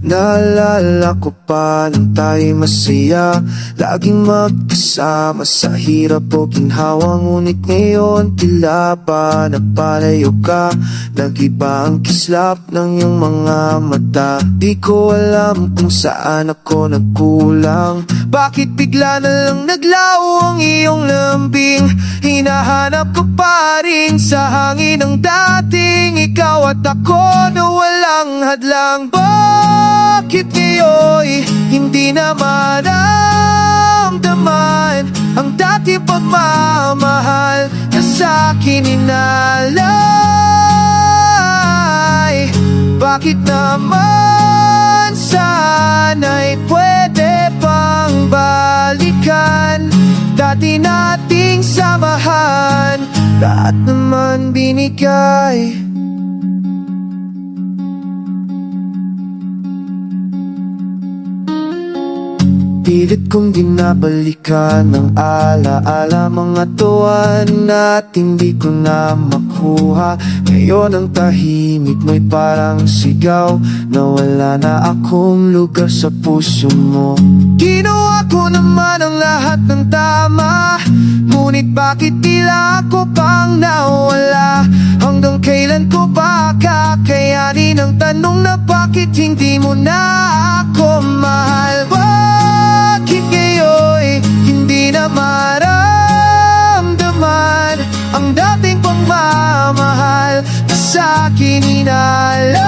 Naalala ko pa nang tayo'y masaya, laging magkasama sa hirap o ginhawa. Ngunit ngayon tila ba napalayo ka, nag-iba ang kislap ng iyong mga mata. Di ko alam kung saan ako nagkulang, bakit bigla na lang naglaho ang iyong lambing. Hinahanap ko pa rin sa hangin ang dating ikaw at ako na walang hadlang. Bakit ngayon hindi na maramdaman ang dating pagmamahal na sa'kin inalay? Bakit naman sana'y pwede pang balikan dati nating samahan, lahat naman binigay. Pilit kong dinabalikan ng alaala, mga tuwan natin di ko na makuha. Ngayon ang tahimik mo'y parang sigaw, nawala na akong lugar sa puso mo. Ginawa ko naman ang lahat ng tama, ngunit bakit tila ako pang nawala? Hanggang kailan ko ba kakayanin ang tanong na bakit hindi mo na ako mahal? Bakit ngayon hindi na maramdaman ang dating pagmamahal na sa'kin inalay?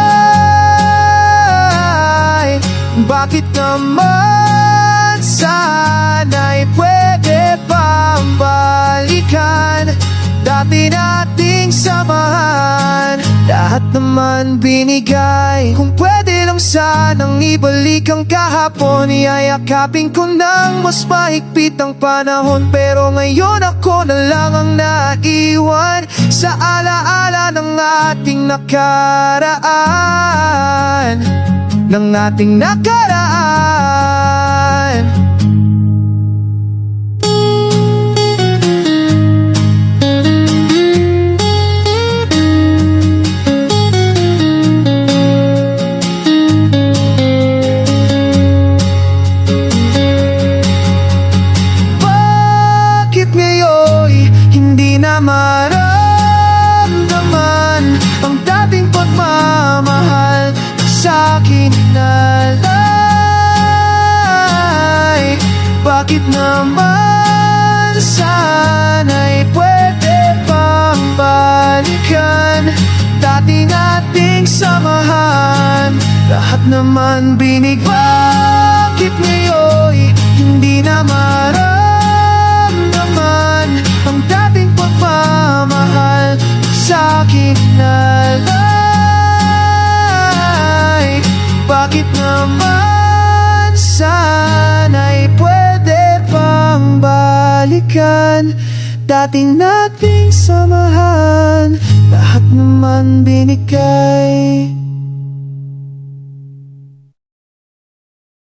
Bakit naman sana'y pwede pang balikan dati nating samahan, lahat naman binigay. Kung pwede lang sanang ibalik ang kahapon, iyayakapin ko ng mas mahigpit ang panahon. Pero ngayon ako na lang ang naiwan sa alaala ng ating nakaraan, ng ating nakaraan. Maramdaman ang dating pagmamahal na sa'kin inalay? Bakit naman sana'y pwede pang balikan dati nating samahan, lahat naman binigay. Bakit ngayon hindi na maramdaman ang dating pagmamahal sa'kin inalay? Bakit naman sana'y pwede pang balikan dating nating samahan, lahat naman binigay.